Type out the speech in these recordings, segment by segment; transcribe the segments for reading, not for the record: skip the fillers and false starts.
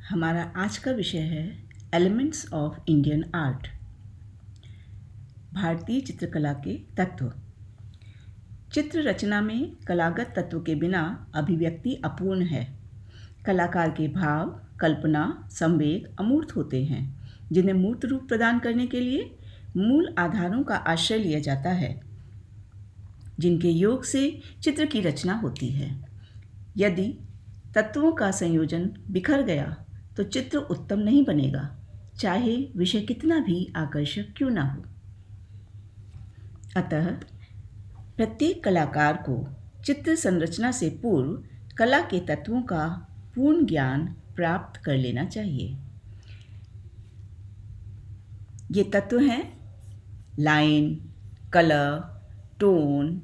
हमारा आज का विषय है एलिमेंट्स ऑफ इंडियन आर्ट। भारतीय चित्रकला के तत्व। चित्र रचना में कलागत तत्व के बिना अभिव्यक्ति अपूर्ण है। कलाकार के भाव, कल्पना, संवेग अमूर्त होते हैं, जिन्हें मूर्त रूप प्रदान करने के लिए मूल आधारों का आश्रय लिया जाता है, जिनके योग से चित्र की रचना होती है। यदि तत्वों का संयोजन बिखर गया तो चित्र उत्तम नहीं बनेगा, चाहे विषय कितना भी आकर्षक क्यों ना हो। अतः प्रत्येक कलाकार को चित्र संरचना से पूर्व कला के तत्वों का पूर्ण ज्ञान प्राप्त कर लेना चाहिए। ये तत्व हैं line, colour, tone,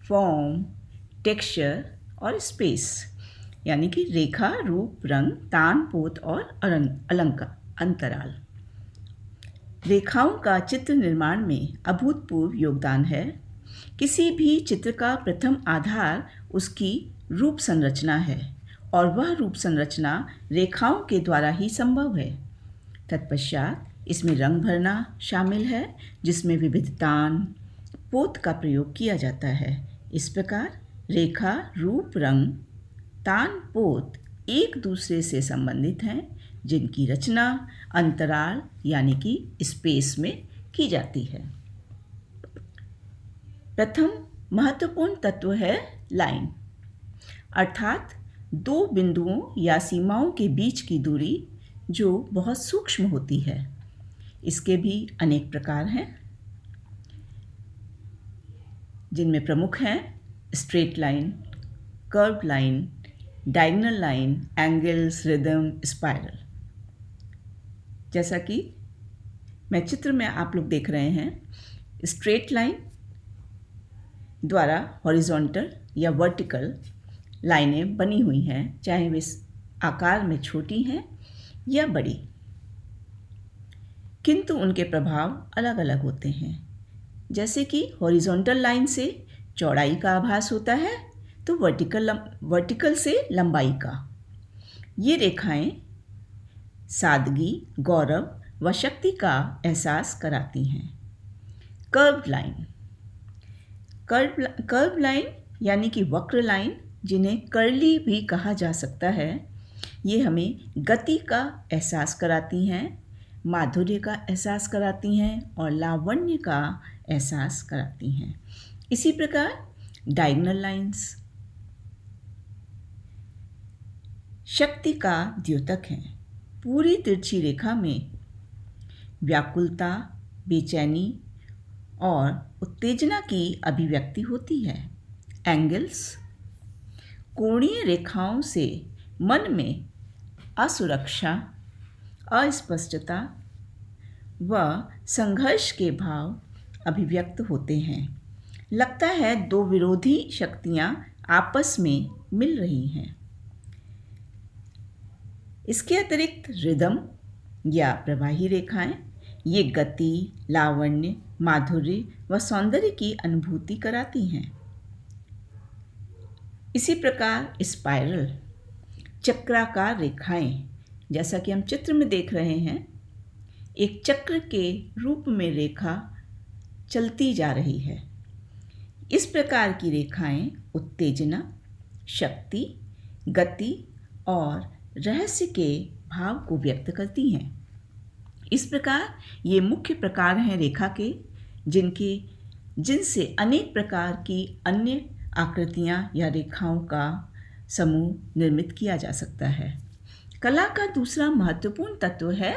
form, texture और स्पेस, यानी कि रेखा, रूप, रंग, तान, पोत और अंतराल। रेखाओं का चित्र निर्माण में अभूतपूर्व योगदान है। किसी भी चित्र का प्रथम आधार उसकी रूप संरचना है और वह रूप संरचना रेखाओं के द्वारा ही संभव है। तत्पश्चात इसमें रंग भरना शामिल है, जिसमें विविध तान, पोत का प्रयोग किया जाता है। इस प्रकार रेखा, रूप, रंग, तान, पोत एक दूसरे से संबंधित हैं, जिनकी रचना अंतराल यानी कि स्पेस में की जाती है। प्रथम महत्वपूर्ण तत्व है लाइन, अर्थात दो बिंदुओं या सीमाओं के बीच की दूरी जो बहुत सूक्ष्म होती है। इसके भी अनेक प्रकार हैं, जिनमें प्रमुख हैं straight line, curve line, diagonal line, angles, rhythm, spiral. जैसा कि मैं चित्र में आप लोग देख रहे हैं, स्ट्रेट लाइन द्वारा हॉरिजॉन्टल या वर्टिकल लाइनें बनी हुई हैं, चाहे वे आकार में छोटी हैं या बड़ी, किंतु उनके प्रभाव अलग अलग होते हैं। जैसे कि हॉरिजॉन्टल लाइन से चौड़ाई का आभास होता है तो वर्टिकल से लंबाई का। ये रेखाएं सादगी, गौरव व शक्ति का एहसास कराती हैं। कर्व लाइन यानी कि वक्र लाइन, जिन्हें कर्ली भी कहा जा सकता है, ये हमें गति का एहसास कराती हैं, माधुर्य का एहसास कराती हैं और लावण्य का एहसास कराती हैं। इसी प्रकार डायगोनल लाइंस शक्ति का द्योतक हैं। पूरी तिरछी रेखा में व्याकुलता, बेचैनी और उत्तेजना की अभिव्यक्ति होती है। एंगल्स कोणीय रेखाओं से मन में असुरक्षा, अस्पष्टता व संघर्ष के भाव अभिव्यक्त होते हैं। लगता है दो विरोधी शक्तियाँ आपस में मिल रही हैं। इसके अतिरिक्त रिदम या प्रवाही रेखाएं, ये गति, लावण्य, माधुर्य व सौंदर्य की अनुभूति कराती हैं। इसी प्रकार स्पाइरल चक्राकार रेखाएं, जैसा कि हम चित्र में देख रहे हैं, एक चक्र के रूप में रेखा चलती जा रही है। इस प्रकार की रेखाएं उत्तेजना, शक्ति, गति और रहस्य के भाव को व्यक्त करती हैं। इस प्रकार ये मुख्य प्रकार हैं रेखा के, जिनसे अनेक प्रकार की अन्य आकृतियां या रेखाओं का समूह निर्मित किया जा सकता है। कला का दूसरा महत्वपूर्ण तत्व है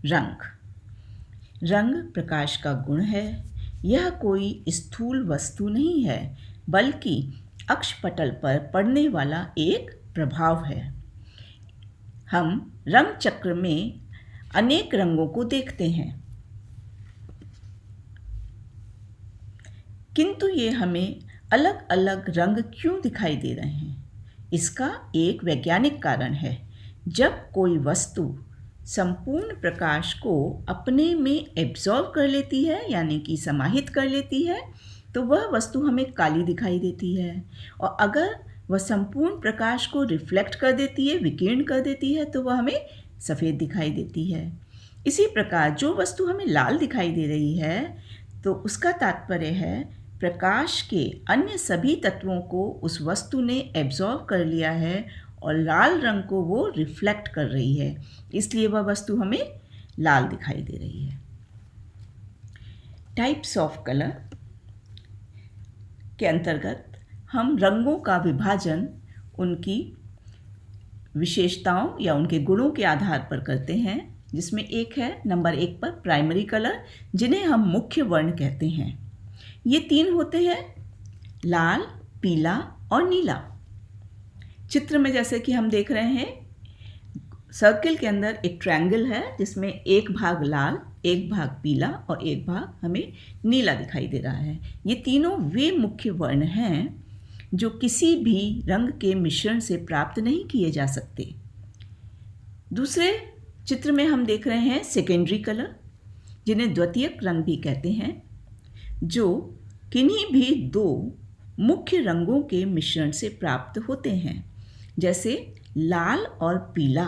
रंग। रंग प्रकाश का गुण है। यह कोई स्थूल वस्तु नहीं है, बल्कि अक्षपटल पर पड़ने वाला एक प्रभाव है। हम रंग चक्र में अनेक रंगों को देखते हैं, किंतु ये हमें अलग अलग रंग क्यों दिखाई दे रहे हैं? इसका एक वैज्ञानिक कारण है। जब कोई वस्तु संपूर्ण प्रकाश को अपने में एब्जॉर्ब कर लेती है, यानी कि समाहित कर लेती है, तो वह वस्तु हमें काली दिखाई देती है। और अगर वह संपूर्ण प्रकाश को रिफ्लेक्ट कर देती है, विकीर्ण कर देती है, तो वह हमें सफ़ेद दिखाई देती है। इसी प्रकार जो वस्तु हमें लाल दिखाई दे रही है तो उसका तात्पर्य है प्रकाश के अन्य सभी तत्वों को उस वस्तु ने एब्जॉर्ब कर लिया है और लाल रंग को वो रिफ्लेक्ट कर रही है, इसलिए वह वस्तु हमें लाल दिखाई दे रही है। टाइप्स ऑफ कलर के अंतर्गत हम रंगों का विभाजन उनकी विशेषताओं या उनके गुणों के आधार पर करते हैं, जिसमें एक है नंबर 1 पर प्राइमरी कलर, जिन्हें हम मुख्य वर्ण कहते हैं। ये 3 होते हैं, लाल, पीला और नीला। चित्र में जैसे कि हम देख रहे हैं, सर्किल के अंदर एक ट्रायंगल है जिसमें एक भाग लाल, एक भाग पीला और एक भाग हमें नीला दिखाई दे रहा है। ये तीनों वे मुख्य वर्ण हैं जो किसी भी रंग के मिश्रण से प्राप्त नहीं किए जा सकते। दूसरे चित्र में हम देख रहे हैं सेकेंडरी कलर, जिन्हें द्वितीयक रंग भी कहते हैं, जो किन्हीं भी 2 मुख्य रंगों के मिश्रण से प्राप्त होते हैं, जैसे लाल और पीला।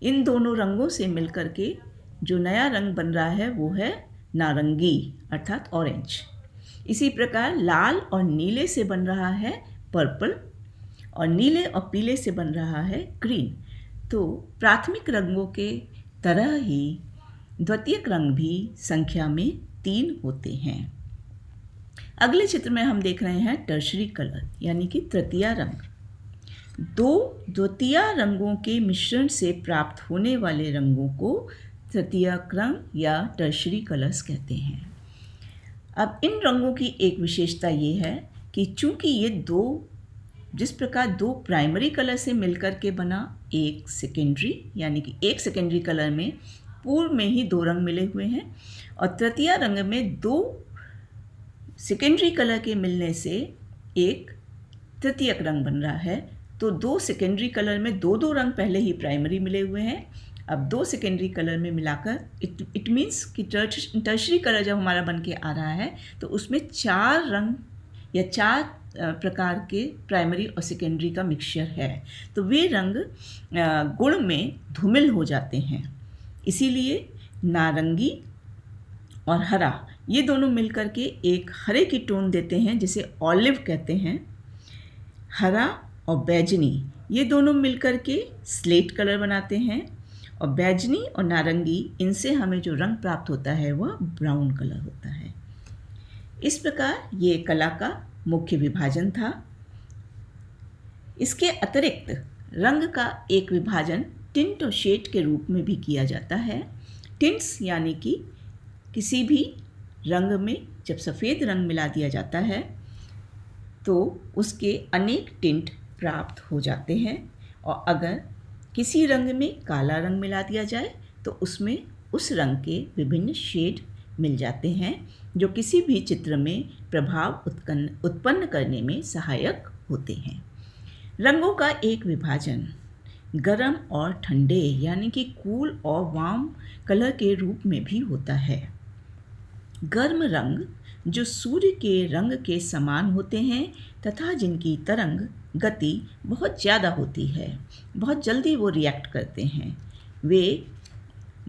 इन दोनों रंगों से मिलकर के जो नया रंग बन रहा है वो है नारंगी अर्थात ऑरेंज। इसी प्रकार लाल और नीले से बन रहा है पर्पल और नीले और पीले से बन रहा है ग्रीन। तो प्राथमिक रंगों के तरह ही द्वितीयक रंग भी संख्या में 3 होते हैं। अगले चित्र में हम देख रहे हैं टर्शरी कलर यानी कि तृतीया रंग। 2 द्वितीय रंगों के मिश्रण से प्राप्त होने वाले रंगों को तृतीयक रंग या टर्शरी कलर्स कहते हैं। अब इन रंगों की एक विशेषता ये है कि चूंकि ये जिस प्रकार 2 प्राइमरी कलर से मिलकर के बना एक सेकेंडरी, यानी कि एक सेकेंडरी कलर में पूर्व में ही 2 रंग मिले हुए हैं, और तृतीय रंग में 2 सेकेंडरी कलर के मिलने से एक तृतीयक रंग बन रहा है। तो 2 सेकेंडरी कलर में 2 रंग पहले ही प्राइमरी मिले हुए हैं, अब 2 सेकेंडरी कलर में मिलाकर इट मीन्स कि टर्शरी कलर जब हमारा बन के आ रहा है तो उसमें 4 रंग या 4 प्रकार के प्राइमरी और सेकेंडरी का मिक्सचर है। तो वे रंग गुण में धूमिल हो जाते हैं, इसीलिए नारंगी और हरा ये दोनों मिलकर के एक हरे की टोन देते हैं जिसे ऑलिव कहते हैं। हरा और बैजनी ये दोनों मिलकर के स्लेट कलर बनाते हैं, और बैजनी और नारंगी इनसे हमें जो रंग प्राप्त होता है वह ब्राउन कलर होता है। इस प्रकार ये कला का मुख्य विभाजन था। इसके अतिरिक्त रंग का एक विभाजन टिंट और शेड के रूप में भी किया जाता है। टिंट्स यानी कि किसी भी रंग में जब सफ़ेद रंग मिला दिया जाता है तो उसके अनेक टिंट प्राप्त हो जाते हैं, और अगर किसी रंग में काला रंग मिला दिया जाए तो उसमें उस रंग के विभिन्न शेड मिल जाते हैं जो किसी भी चित्र में प्रभाव उत्पन्न करने में सहायक होते हैं। रंगों का एक विभाजन गर्म और ठंडे यानी कि कूल और वार्म कलर के रूप में भी होता है। गर्म रंग जो सूर्य के रंग के समान होते हैं तथा जिनकी तरंग गति बहुत ज़्यादा होती है, बहुत जल्दी वो रिएक्ट करते हैं, वे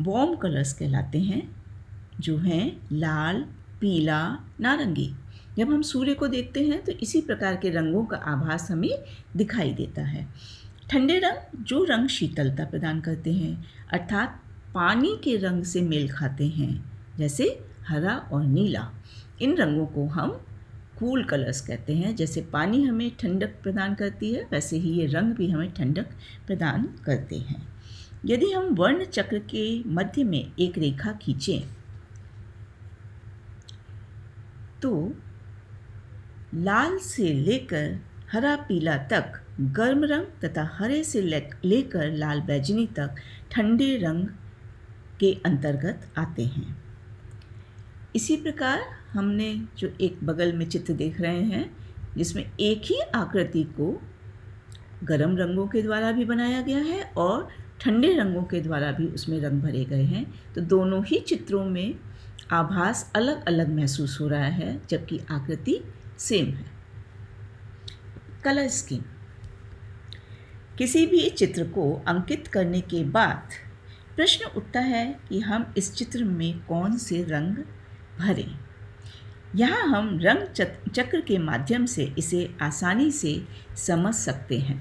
वार्म कलर्स कहलाते हैं, जो हैं लाल, पीला, नारंगी। जब हम सूर्य को देखते हैं तो इसी प्रकार के रंगों का आभास हमें दिखाई देता है। ठंडे रंग जो रंग शीतलता प्रदान करते हैं, अर्थात पानी के रंग से मेल खाते हैं, जैसे हरा और नीला। इन रंगों को हम कूल कलर्स कहते हैं। जैसे पानी हमें ठंडक प्रदान करती है, वैसे ही ये रंग भी हमें ठंडक प्रदान करते हैं। यदि हम वर्ण चक्र के मध्य में एक रेखा खींचें तो लाल से लेकर हरा पीला तक गर्म रंग तथा हरे से लेकर लाल बैजनी तक ठंडे रंग के अंतर्गत आते हैं। इसी प्रकार हमने जो एक बगल में चित्र देख रहे हैं जिसमें एक ही आकृति को गर्म रंगों के द्वारा भी बनाया गया है और ठंडे रंगों के द्वारा भी उसमें रंग भरे गए हैं, तो दोनों ही चित्रों में आभास अलग अलग महसूस हो रहा है जबकि आकृति सेम है। कलर स्कीम किसी भी चित्र को अंकित करने के बाद प्रश्न उठता है कि हम इस चित्र में कौन से रंग भरें। यहाँ हम रंग चक्र के माध्यम से इसे आसानी से समझ सकते हैं।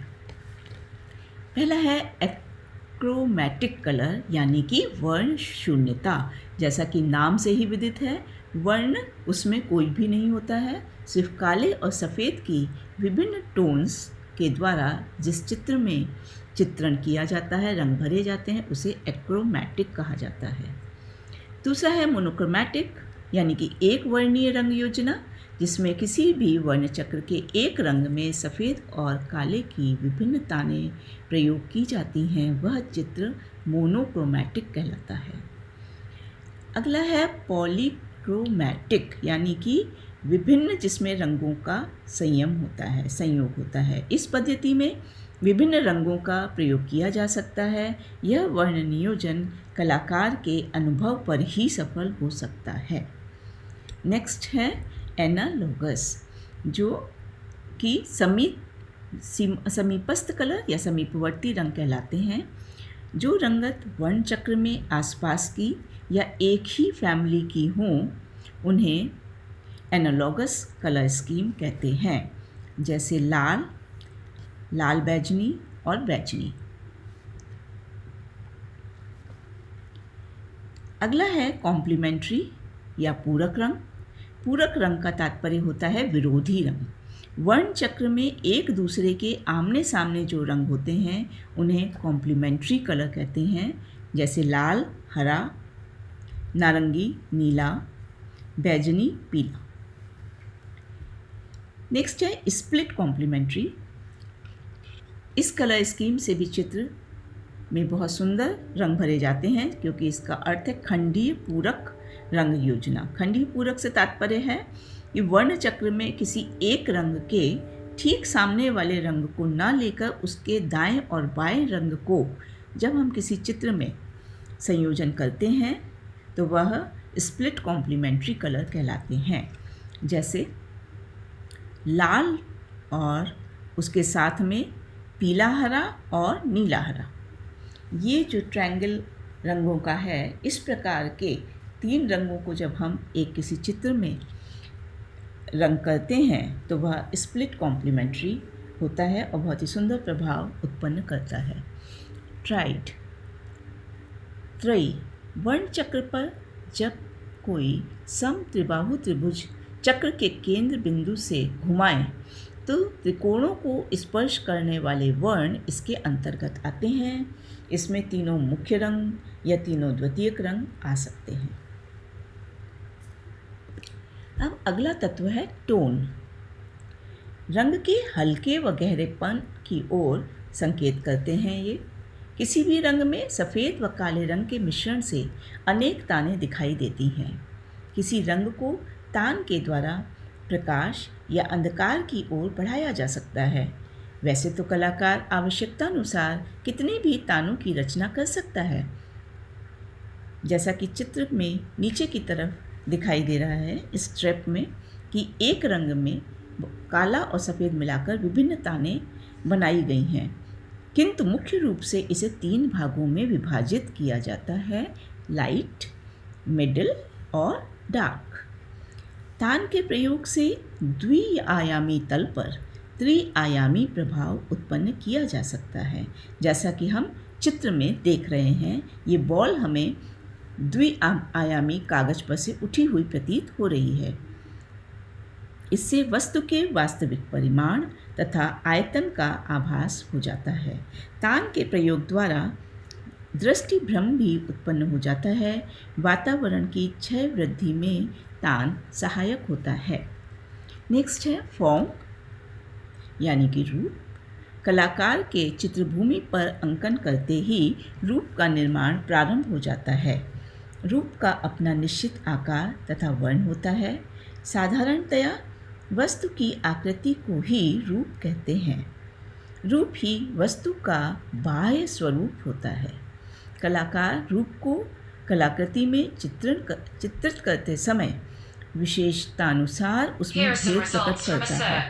पहला है एक्रोमैटिक कलर यानी कि वर्ण शून्यता। जैसा कि नाम से ही विदित है, वर्ण उसमें कोई भी नहीं होता है, सिर्फ काले और सफ़ेद की विभिन्न टोन्स के द्वारा जिस चित्र में चित्रण किया जाता है, रंग भरे जाते हैं, उसे एक्रोमैटिक कहा जाता है। दूसरा है मोनोक्रोमैटिक यानी कि एक वर्णीय रंग योजना, जिसमें किसी भी वर्ण चक्र के एक रंग में सफ़ेद और काले की विभिन्न तानें प्रयोग की जाती हैं, वह चित्र मोनोक्रोमैटिक कहलाता है। अगला है पॉलीक्रोमैटिक यानी कि विभिन्न, जिसमें रंगों का संयोग होता है। इस पद्धति में विभिन्न रंगों का प्रयोग किया जा सकता है। यह वर्ण नियोजन कलाकार के अनुभव पर ही सफल हो सकता है। नेक्स्ट है एनालॉगस, जो कि समीपस्थ कलर या समीपवर्ती रंग कहलाते हैं। जो रंगत वर्ण चक्र में आसपास की या एक ही फैमिली की हों, उन्हें एनालॉगस कलर स्कीम कहते हैं, जैसे लाल, लाल बैजनी और बैजनी। अगला है कॉम्प्लीमेंट्री या पूरक रंग। पूरक रंग का तात्पर्य होता है विरोधी रंग। वर्ण चक्र में एक दूसरे के आमने सामने जो रंग होते हैं, उन्हें कॉम्प्लीमेंट्री कलर कहते हैं, जैसे लाल, हरा, नारंगी, नीला, बैजनी, पीला। नेक्स्ट है स्प्लिट कॉम्प्लीमेंट्री। इस कलर स्कीम से भी चित्र में बहुत सुंदर रंग भरे जाते हैं, क्योंकि इसका अर्थ है खंडीय पूरक रंग योजना। खंडीय पूरक से तात्पर्य है कि वर्ण चक्र में किसी एक रंग के ठीक सामने वाले रंग को ना लेकर उसके दाएं और बाएं रंग को जब हम किसी चित्र में संयोजन करते हैं तो वह स्प्लिट कॉम्प्लीमेंट्री कलर कहलाते हैं। जैसे लाल और उसके साथ में पीला हरा और नीला हरा। ये जो ट्रायंगल रंगों का है, इस प्रकार के 3 रंगों को जब हम एक किसी चित्र में रंग करते हैं तो वह स्प्लिट कॉम्प्लीमेंट्री होता है और बहुत ही सुंदर प्रभाव उत्पन्न करता है। ट्राइड, त्रयी, वर्ण चक्र पर जब कोई समत्रिबाहु त्रिभुज चक्र के केंद्र बिंदु से घुमाएं तो त्रिकोणों को स्पर्श करने वाले वर्ण इसके अंतर्गत आते हैं। इसमें तीनों मुख्य रंग या तीनों द्वितीयक रंग आ सकते हैं। अब अगला तत्व है टोन। रंग के हल्के व गहरेपन की ओर संकेत करते हैं। ये किसी भी रंग में सफ़ेद व काले रंग के मिश्रण से अनेक तानें दिखाई देती हैं। किसी रंग को तान के द्वारा प्रकाश या अंधकार की ओर बढ़ाया जा सकता है। वैसे तो कलाकार आवश्यकतानुसार कितनी भी तानों की रचना कर सकता है, जैसा कि चित्र में नीचे की तरफ दिखाई दे रहा है इस स्ट्रिप में, कि एक रंग में काला और सफ़ेद मिलाकर विभिन्न तानें बनाई गई हैं, किंतु मुख्य रूप से इसे 3 भागों में विभाजित किया जाता है, लाइट, मिडिल और डार्क। तान के प्रयोग से द्विआयामी तल पर त्रिआयामी प्रभाव उत्पन्न किया जा सकता है। जैसा कि हम चित्र में देख रहे हैं, ये बॉल हमें द्विआयामी कागज पर से उठी हुई प्रतीत हो रही है। इससे वस्तु के वास्तविक परिमाण तथा आयतन का आभास हो जाता है। तान के प्रयोग द्वारा दृष्टि भ्रम भी उत्पन्न हो जाता है। वातावरण की क्षय वृद्धि में तान सहायक होता है। नेक्स्ट है फॉर्म यानी कि रूप। कलाकार के चित्रभूमि पर अंकन करते ही रूप का निर्माण प्रारंभ हो जाता है। रूप का अपना निश्चित आकार तथा वर्ण होता है। साधारणतया वस्तु की आकृति को ही रूप कहते हैं। रूप ही वस्तु का बाह्य स्वरूप होता है। कलाकार रूप को कलाकृति में चित्रित करते समय विशेषतानुसार उसमें भेद प्रकट करता है।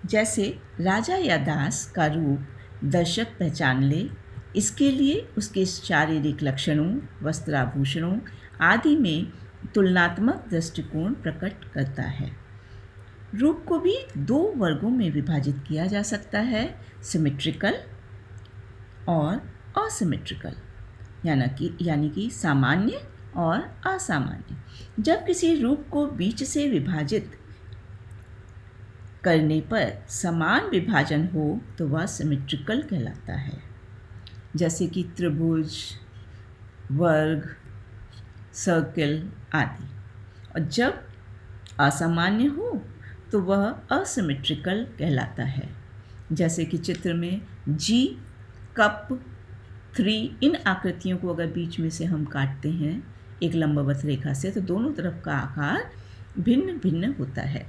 जैसे राजा या दास का रूप दर्शक पहचान ले, इसके लिए उसके शारीरिक लक्षणों, वस्त्राभूषणों आदि में तुलनात्मक दृष्टिकोण प्रकट करता है। रूप को भी दो वर्गों में विभाजित किया जा सकता है, सिमेट्रिकल और असिमेट्रिकल, यानी कि सामान्य और असामान्य। जब किसी रूप को बीच से विभाजित करने पर समान विभाजन हो तो वह सिमेट्रिकल कहलाता है, जैसे कि त्रिभुज, वर्ग, सर्कल आदि। और जब असामान्य हो तो वह असिमेट्रिकल कहलाता है, जैसे कि चित्र में जी, कप, 3 इन आकृतियों को अगर बीच में से हम काटते हैं एक लंबवत रेखा से तो दोनों तरफ का आकार भिन्न भिन्न होता है।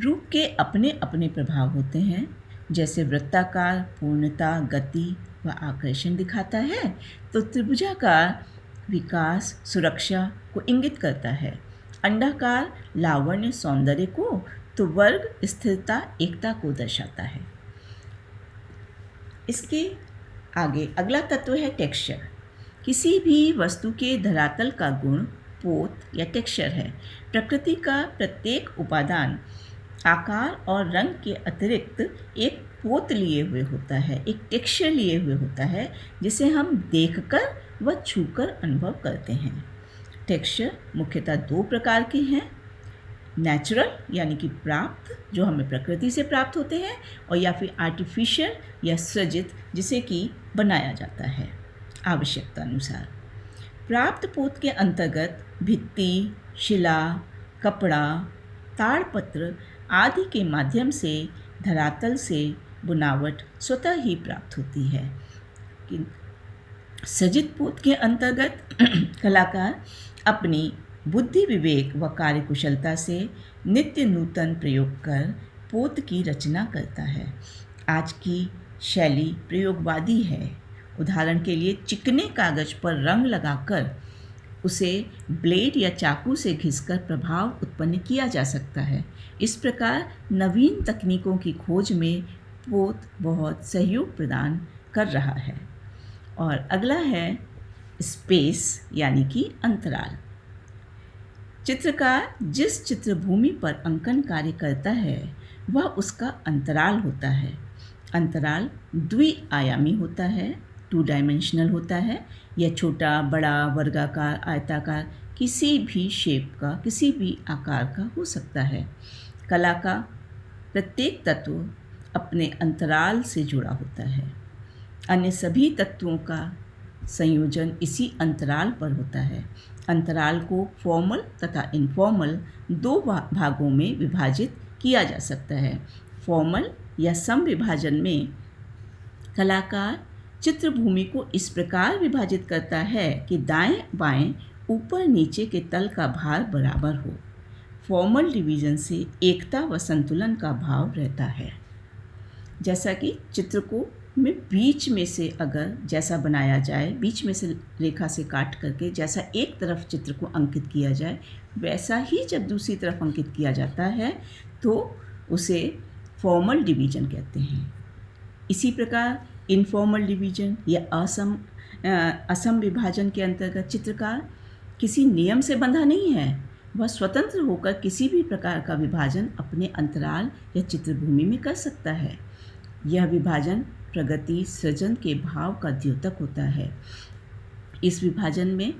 रूप के अपने अपने प्रभाव होते हैं, जैसे वृत्ताकार पूर्णता, गति व आकर्षण दिखाता है, तो त्रिभुजाकार विकास, सुरक्षा को इंगित करता है। अंडाकार लावण्य, सौंदर्य को, तो वर्ग स्थिरता, एकता को दर्शाता है। इसके आगे अगला तत्व है टेक्सचर। किसी भी वस्तु के धरातल का गुण पोत या टेक्सचर है। प्रकृति का प्रत्येक उपादान आकार और रंग के अतिरिक्त एक पोत लिए हुए होता है, एक टेक्सचर लिए हुए होता है, जिसे हम देखकर व छूकर अनुभव करते हैं। टेक्सचर मुख्यतः 2 प्रकार के हैं, नेचुरल यानी कि प्राप्त, जो हमें प्रकृति से प्राप्त होते हैं, और या फिर आर्टिफिशियल या सृजित, जिसे कि बनाया जाता है आवश्यकता अनुसार। प्राप्त पोत के अंतर्गत भित्ति, शिला, कपड़ा, ताड़पत्र आदि के माध्यम से धरातल से बुनावट स्वतः ही प्राप्त होती है। सृजित पोत के अंतर्गत कलाकार अपनी बुद्धि, विवेक व कार्यकुशलता से नित्य नूतन प्रयोग कर पोत की रचना करता है। आज की शैली प्रयोगवादी है। उदाहरण के लिए चिकने कागज पर रंग लगाकर उसे ब्लेड या चाकू से घिसकर प्रभाव उत्पन्न किया जा सकता है। इस प्रकार नवीन तकनीकों की खोज में पोत बहुत सहयोग प्रदान कर रहा है। और अगला है स्पेस यानी कि अंतराल। चित्रकार जिस चित्रभूमि पर अंकन कार्य करता है वह उसका अंतराल होता है। अंतराल द्विआयामी होता है, 2 डायमेंशनल होता है। यह छोटा, बड़ा, वर्गाकार, आयताकार, किसी भी शेप का, किसी भी आकार का हो सकता है। कला का प्रत्येक तत्व अपने अंतराल से जुड़ा होता है। अन्य सभी तत्वों का संयोजन इसी अंतराल पर होता है। अंतराल को फॉर्मल तथा इनफॉर्मल 2 भागों में विभाजित किया जा सकता है। फॉर्मल या समविभाजन में कलाकार चित्रभूमि को इस प्रकार विभाजित करता है कि दाएं बाएं, ऊपर नीचे के तल का भार बराबर हो। फॉर्मल डिवीजन से एकता व संतुलन का भाव रहता है। जैसा कि चित्र को में बीच में से अगर जैसा बनाया जाए, बीच में से रेखा से काट करके जैसा एक तरफ चित्र को अंकित किया जाए, वैसा ही जब दूसरी तरफ अंकित किया जाता है तो उसे फॉर्मल डिवीजन कहते हैं। इसी प्रकार इनफॉर्मल डिवीजन या असम विभाजन के अंतर्गत चित्रकार किसी नियम से बंधा नहीं है। वह स्वतंत्र होकर किसी भी प्रकार का विभाजन अपने अंतराल या चित्रभूमि में कर सकता है। यह विभाजन प्रगति, सृजन के भाव का द्योतक होता है। इस विभाजन में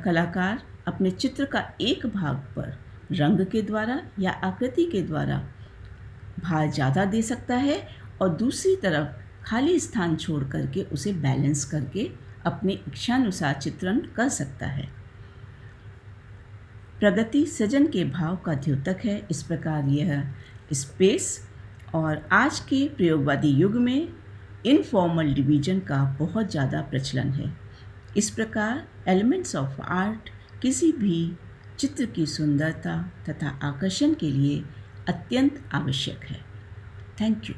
कलाकार अपने चित्र का एक भाग पर रंग के द्वारा या आकृति के द्वारा भार ज़्यादा दे सकता है और दूसरी तरफ खाली स्थान छोड़ करके उसे बैलेंस करके अपने इच्छानुसार चित्रण कर सकता है। प्रगति सृजन के भाव का द्योतक है। इस प्रकार यह स्पेस और आज के प्रयोगवादी युग में इनफॉर्मल डिवीजन का बहुत ज़्यादा प्रचलन है। इस प्रकार एलिमेंट्स ऑफ आर्ट किसी भी चित्र की सुंदरता तथा आकर्षण के लिए अत्यंत आवश्यक है। Thank you.